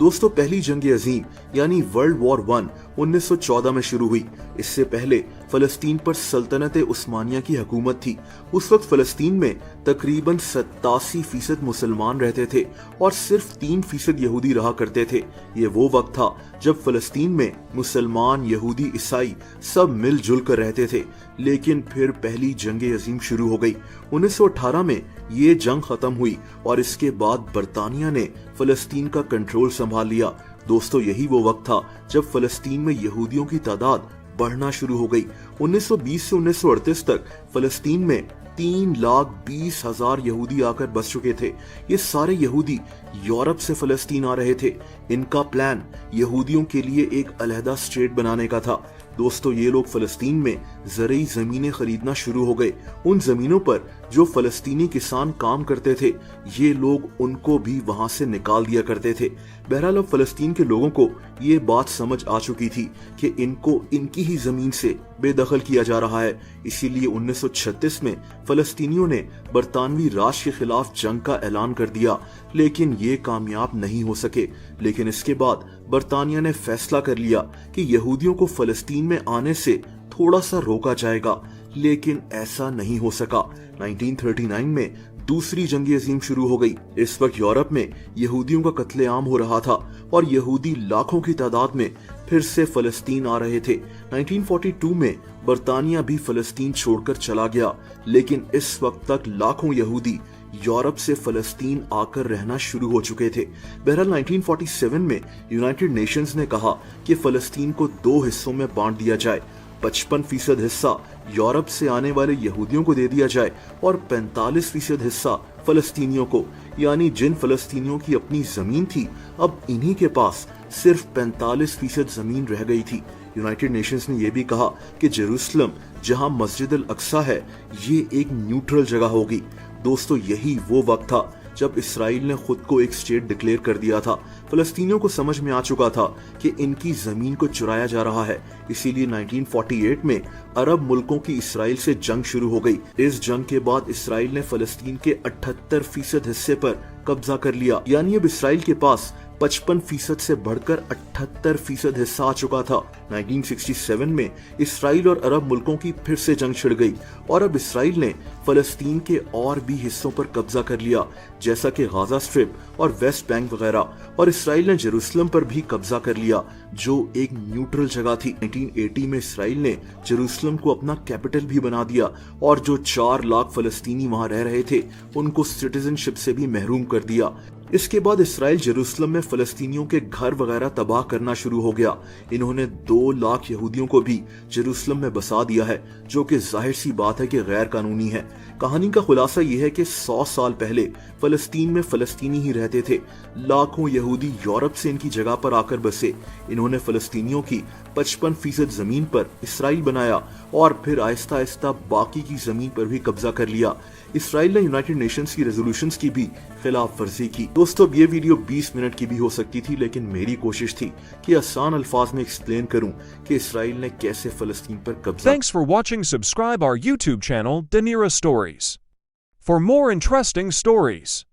दोस्तों पहली जंग अजीम यानी वर्ल्ड वॉर 1 1914 में शुरू हुई। इससे पहले फलस्तीन पर सल्तनत उस्मानिया की हुकूमत थी। उस वक्त फलस्तीन में तकरीबन 87% मुसलमान रहते थे और सिर्फ 3% यहूदी रहा करते थे। ये वो वक्त था जब फलस्तीन में मुसलमान, यहूदी, ईसाई सब मिलजुल कर रहते थे। लेकिन फिर पहली जंग अजीम शुरू हो गई। 1918 में ये जंग खत्म हुई और इसके बाद बरतानिया ने फलस्तीन का कंट्रोल संभाल लिया। दोस्तों यही वो वक्त था जब फलस्तीन में यहूदियों की तादाद बढ़ना शुरू हो गई। 1920 से 1938 तक फलस्तीन में 3,20,000 यहूदी आकर बस चुके थे। ये सारे यहूदी यूरोप से फलस्तीन आ रहे थे। इनका प्लान यहूदियों के लिए एक अलहदा स्टेट बनाने का था। दोस्तों ये लोग फलस्तीन में ज़रूरी ज़मीनें खरीदना शुरू हो गए। उन ज़मीनों पर जो फलस्तीनी किसान काम करते थे, ये लोग उनको भी वहां से निकाल दिया करते थे। बहरहाल अब फलस्तीन के लोगों को ये बात समझ आ चुकी थी कि इनको इनकी ही जमीन से बेदखल किया जा रहा है। इसीलिए 1936 में फलस्तीनियों ने बरतानवी राज के खिलाफ जंग का ऐलान कर दिया, लेकिन ये कामयाब नहीं हो सके। लेकिन इसके बाद बरतानिया ने फैसला कर लिया कि यहूदियों को फलस्तीन में आने से थोड़ा सा रोका जाएगा, लेकिन ऐसा नहीं हो सका। 1939 में दूसरी जंग अजीम शुरू हो गई। इस वक्त यूरोप में यहूदियों का कत्लेआम हो रहा था और यहूदी लाखों की तादाद में फिर से फलस्तीन आ रहे थे। 1942 में बरतानिया भी फलस्तीन छोड़कर चला गया, लेकिन इस वक्त तक लाखों यहूदी यूरोप से फलस्तीन आकर रहना शुरू हो चुके थे। बहरहाल 1947 में यूनाइटेड नेशंस ने कहा कि फलस्तीन को 2 हिस्सों में बांट दिया जाए। 55% हिस्सा यूरोप से आने वाले यहूदियों को दे दिया जाए और 45% हिस्सा फलस्तीनियों को। यानी जिन फलस्तीनियों की अपनी जमीन थी, अब इन्हीं के पास सिर्फ 45% जमीन रह गई थी। यूनाइटेड नेशंस ने यह भी कहा कि जेरूसलम, जहां मस्जिद अल अक्सा है, ये एक न्यूट्रल जगह होगी। दोस्तों यही वो वक्त था जब इसराइल ने खुद को एक स्टेट डिक्लेयर कर दिया था। फलस्तीनियों को समझ में आ चुका था कि इनकी जमीन को चुराया जा रहा है। इसीलिए 1948 में अरब मुल्कों की इसराइल से जंग शुरू हो गई। इस जंग के बाद इसराइल ने फलस्तीन के 78% हिस्से पर कब्जा कर लिया। यानी अब इसराइल के पास 55% से बढ़कर 78% हिस्सा आ चुका था। 1967 में इसराइल और अरब मुल्कों की फिर से जंग छिड़ गई और अब इसराइल ने फलस्तीन के और भी हिस्सों पर कब्जा कर लिया, जैसा कि गाजा स्ट्रिप और वेस्ट बैंक वगैरह। और इसराइल ने जेरूसलम पर भी कब्जा कर लिया, जो एक न्यूट्रल जगह थी। 1980 में इसराइल ने जेरूसलम को अपना कैपिटल भी बना दिया और जो 4 लाख फलस्तीनी वहां रह रहे थे, उनको सिटीजनशिप से भी महरूम कर दिया। इसके बाद इसराइल जेरूसलम में फलस्तीनियों के घर वगैरह तबाह करना शुरू हो गया। इन्होंने 2 लाख यहूदियों को भी जेरूसलम में बसा दिया है, जो कि जाहिर सी बात है कि गैर कानूनी है। कहानी का खुलासा यह है कि 100 साल पहले फलस्तीन में फलस्तीनी ही रहते थे। लाखों यहूदी यूरोप से इनकी जगह पर आकर बसे। इन्होंने फलस्तीनियों की 55% जमीन पर इसराइल बनाया और फिर आहिस्ता आहिस्ता बाकी की जमीन पर भी कब्जा कर लिया। इसराइल ने यूनाइटेड नेशंस की रेजोल्यूशंस की भी खिलाफ वर्जी की। दोस्तों ये वीडियो 20 मिनट की भी हो सकती थी, लेकिन मेरी कोशिश थी कि आसान अल्फाज में एक्सप्लेन करूं कि इसराइल ने कैसे फलस्तीन पर कब्जा। Thanks for watching. Subscribe our YouTube channel, Danira Stories, for more interesting stories.